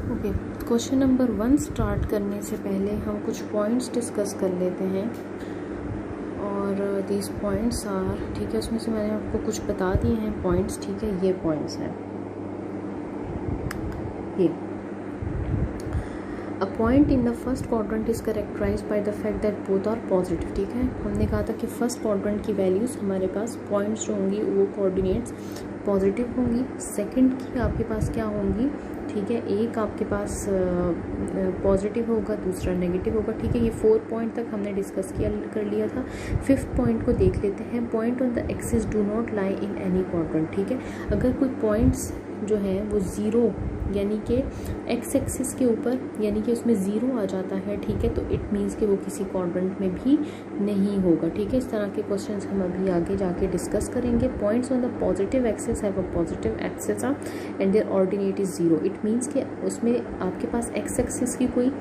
Okay, question number 1 start करने से पहले हम कुछ पॉइंट्स डिस्कस कर लेते हैं और दीज पॉइंट्स आर, ठीक है, उसमें से मैंने आपको कुछ बता दिए हैं पॉइंट्स, ठीक है, ये पॉइंट्स हैं। ये a point in the first quadrant is characterised by the fact that both are positive, ठीक है। हमने कहा था कि फर्स्ट क्वाड्रेंट की वैल्यूज़ हमारे पास पॉइंट्स जो होंगी वो कोऑर्डिनेट्स पॉजिटिव होंगी, सेकंड की आपके पास क्या होंगी, ठीक है, एक आपके पास पॉजिटिव होगा, दूसरा नेगेटिव होगा, ठीक है। ये 4 पॉइंट तक हमने डिस्कस कर लिया था। 5th पॉइंट को देख लेते हैं। Point on the axis do not lie in any quadrant, ठीक है। अगर कोई पॉइंट्स जो हैं वो ज़ीरो यानी कि एक्स एक्सिस के ऊपर यानी कि उसमें ज़ीरो आ जाता है, ठीक है, तो इट मीन्स कि वो किसी क्वाड्रेंट में भी नहीं होगा, ठीक है। इस तरह के क्वेश्चंस हम अभी आगे जाके डिस्कस करेंगे। Points on the positive axis have a positive axis and their ordinate is zero. It means कि उसमें आपके पास एक्स एक्सिस की कोई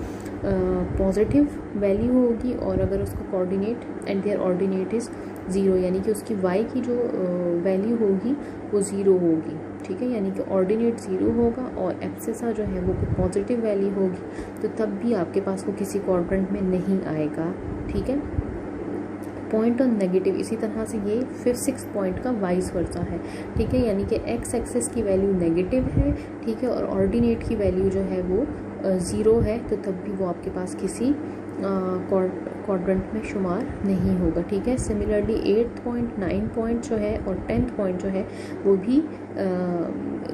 पॉजिटिव वैल्यू होगी और अगर उसका coordinate and their ordinate is zero यानी कि उसकी वाई की जो वैल्यू होगी वो ज़ीरो होगी, ठीक है, यानी कि ऑर्डिनेट ज़ीरो होगा और एब्सिसा जो है वो पॉजिटिव वैल्यू होगी, तो तब भी आपके पास वो किसी क्वाड्रेंट में नहीं आएगा, ठीक है। पॉइंट ऑन नेगेटिव, इसी तरह से ये 5th-6th पॉइंट का वाइस वर्सा है, ठीक है, यानी कि एक्स एक्सिस की वैल्यू नेगेटिव है, ठीक है, और ऑर्डिनेट की वैल्यू जो है वो ज़ीरो है, तो तब भी वो आपके पास किसी क्वाड्रेंट में शुमार नहीं होगा, ठीक है। Similarly 8th point, 9th point जो है और 10th पॉइंट जो है वो भी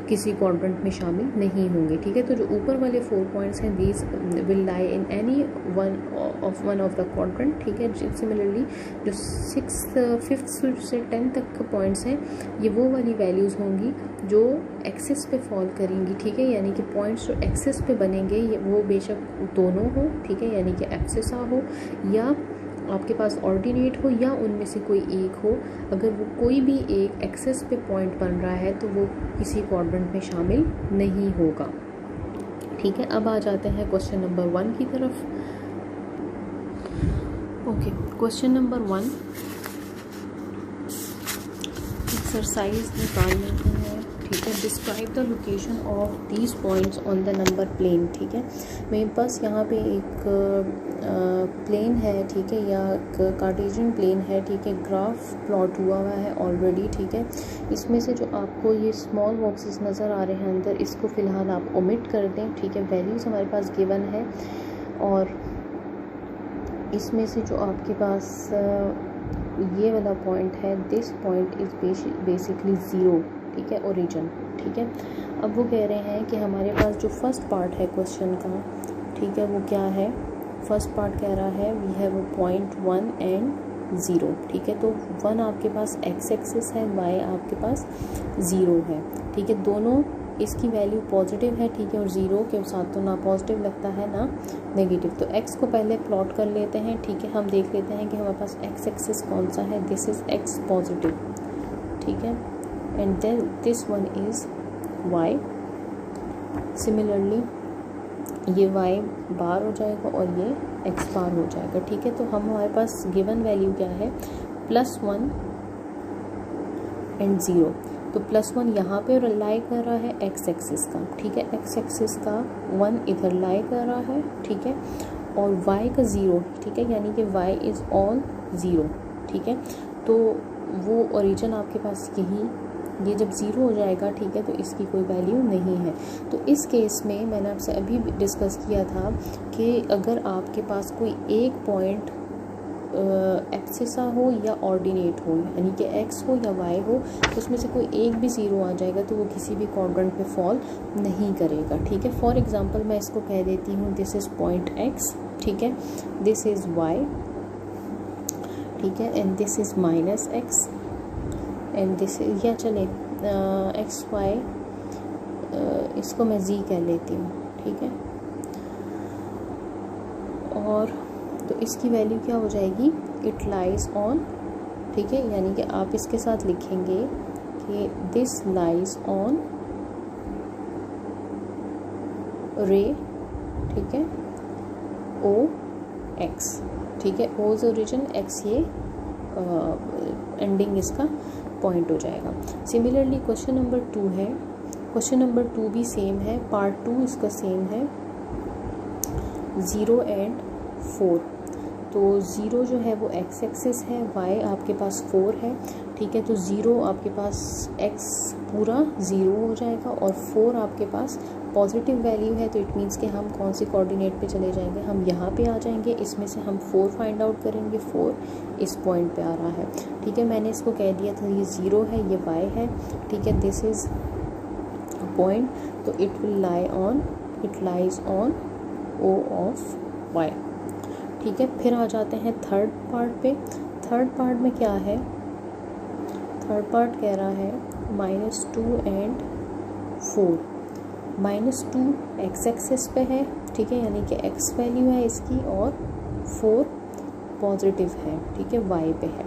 किसी क्वाड्रेंट में शामिल नहीं होंगे, ठीक है। तो जो ऊपर वाले 4 पॉइंट्स हैं these will lie in any one of the quadrant, ठीक है। सिमिलरली जो 6th, 5th से 10th तक के पॉइंट्स हैं ये वो वाली वैल्यूज़ होंगी जो एक्सिस पे फॉल करेंगी, ठीक है, यानी कि पॉइंट्स जो एक्सिस पे बनेंगे ये वो बेशक दोनों हो, ठीक है, यानी कि एब्सिसा हो या आपके पास ऑर्डिनेट हो या उनमें से कोई एक हो। अगर वो कोई भी एक एक्सिस पे पॉइंट बन रहा है तो वो किसी क्वाड्रेंट में शामिल नहीं होगा, ठीक है। अब आ जाते हैं क्वेश्चन नंबर 1 की तरफ। ओके, क्वेश्चन नंबर 1 एक्सरसाइज निकाल लेते हैं, ठीक है। Describe the location of these points on the number plane, ठीक है। मेरे पास यहाँ पे एक प्लेन है, ठीक है, या कार्टेशियन प्लेन है, ठीक है। ग्राफ प्लॉट हुआ है ऑलरेडी, ठीक है। इसमें से जो आपको ये स्मॉल बॉक्सेस नज़र आ रहे हैं अंदर, इसको फ़िलहाल आप ओमिट कर दें, ठीक है। वैल्यूज़ हमारे पास गिवन है और इसमें से जो आपके पास ये वाला पॉइंट है, this point is basically zero, ठीक है, ओरिजिन, ठीक है। अब वो कह रहे हैं कि हमारे पास जो फर्स्ट पार्ट है क्वेश्चन का, ठीक है, वो क्या है। फर्स्ट पार्ट कह रहा है we have a point 1 and 0, ठीक है। तो 1 आपके पास एक्स एक्सिस है, y आपके पास 0 है, ठीक है। दोनों इसकी वैल्यू पॉजिटिव है, ठीक है, और 0 के साथ तो ना पॉजिटिव लगता है ना नेगेटिव। तो x को पहले प्लॉट कर लेते हैं, ठीक है। हम देख लेते हैं कि हमारे पास x एक्सिस कौन सा है। दिस इज़ x पॉजिटिव, ठीक है, and then this one is y। Similarly ये y बार हो जाएगा और ये x बार हो जाएगा, ठीक है। तो हमारे पास गिवन वैल्यू क्या है, +1 एंड 0। तो +1 यहाँ पे लाई कर रहा है एक्स एक्सिस का, ठीक है, एक्स एक्सिस का 1 इधर लाई कर रहा है, ठीक है, और y का 0, ठीक है, यानी कि y इज़ ऑल 0, ठीक है। तो वो ओरिजिन आपके पास यही, ये जब 0 हो जाएगा, ठीक है, तो इसकी कोई वैल्यू नहीं है। तो इस केस में मैंने आपसे अभी डिस्कस किया था कि अगर आपके पास कोई एक पॉइंट एब्सिसा हो या ऑर्डिनेट हो यानी कि x हो या y हो, तो उसमें से कोई एक भी 0 आ जाएगा तो वो किसी भी क्वाड्रेंट में फॉल नहीं करेगा, ठीक है। फॉर एग्जांपल मैं इसको कह देती हूँ दिस इज़ पॉइंट x, ठीक है, दिस इज़ y, ठीक है, and this is -x and this is, या चले एक्स वाई, इसको मैं z कह लेती हूँ, ठीक है। और तो इसकी वैल्यू क्या हो जाएगी, इट लाइज ऑन, ठीक है, यानी कि आप इसके साथ लिखेंगे कि दिस लाइज ऑन रे, ठीक है, ओ एक्स, ठीक है, ओज ओरिजिन एक्स ये एंडिंग इसका पॉइंट हो जाएगा। सिमिलरली क्वेश्चन नंबर 2 है। क्वेश्चन नंबर 2 भी सेम है, पार्ट 2 इसका सेम है, 0 एंड 4। तो 0 जो है वो x एक्सिस है, y आपके पास 4 है, ठीक है। तो 0 आपके पास x पूरा 0 हो जाएगा और 4 आपके पास पॉजिटिव वैल्यू है, तो इट मीन्स कि हम कौन सी कोऑर्डिनेट पे चले जाएंगे, हम यहाँ पे आ जाएंगे। इसमें से हम 4 फाइंड आउट करेंगे, 4 इस पॉइंट पे आ रहा है, ठीक है। मैंने इसको कह दिया था ये 0 है, ये y है, ठीक है। दिस इज़ पॉइंट, तो it lies on O of y, ठीक है। फिर आ जाते हैं थर्ड पार्ट पे। थर्ड पार्ट में क्या है, थर्ड पार्ट कह रहा है -2 एंड 4। -2 x एक्सिस पे है, ठीक है, यानी कि x वैल्यू है इसकी, और 4 पॉजिटिव है, ठीक है, y पे है।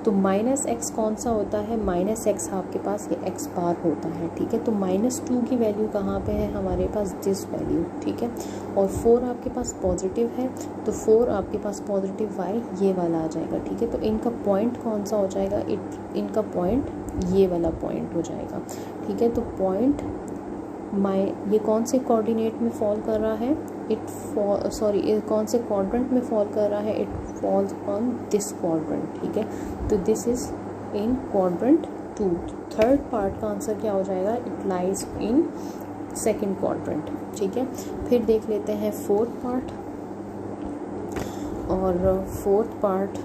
तो -x कौन सा होता है, -x आपके पास ये x बार होता है, ठीक है। तो -2 की वैल्यू कहाँ पे है हमारे पास, दिस वैल्यू, ठीक है। और 4 आपके पास पॉजिटिव है, तो 4 आपके पास पॉजिटिव y ये वाला आ जाएगा, ठीक है। तो इनका पॉइंट कौन सा हो जाएगा, इनका पॉइंट ये वाला पॉइंट हो जाएगा, ठीक है। तो पॉइंट ये कौन से कोऑर्डिनेट में फॉल कर रहा है, कौन से क्वाड्रेंट में फॉल कर रहा है, it falls on this quadrant, ठीक है। तो this is in quadrant 2। Third part का आंसर क्या हो जाएगा, it lies in second quadrant, ठीक है। फिर देख लेते हैं फोर्थ पार्ट, और फोर्थ पार्ट,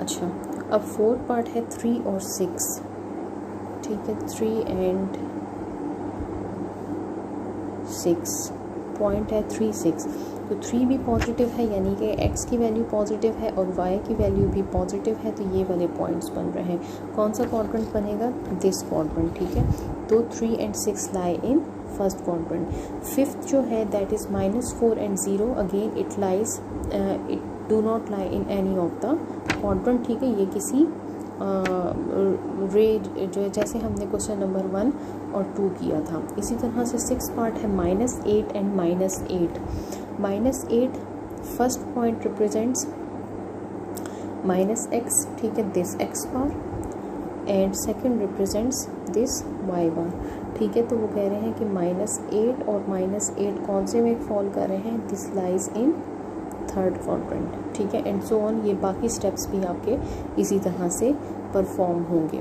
अच्छा अब फोर्थ पार्ट है 3 और 6, ठीक है। 3 एंड 6 पॉइंट है 3, 6। तो 3 भी पॉजिटिव है, यानी कि x की वैल्यू पॉजिटिव है और y की वैल्यू भी पॉजिटिव है, तो ये वाले पॉइंट्स बन रहे हैं। कौन सा क्वाड्रेंट बनेगा, दिस क्वाड्रेंट, ठीक है। तो 3 and 6 lie in first quadrant. Fifth जो है that is -4 and 0, again it do not lie in any of the quadrant, ठीक है। ये किसी जो जैसे हमने क्वेश्चन नंबर 1 और 2 किया था। इसी तरह से 6 पार्ट है -8 and -8। -8 first point represents -x, ठीक है, this x bar, and second represents this y बार, ठीक है। तो वो कह रहे हैं कि -8 और -8 कौन से में फॉल कर रहे हैं, this lies in third quadrant, ठीक है, एंड सो ऑन। ये बाकी स्टेप्स भी आपके इसी तरह से परफॉर्म होंगे।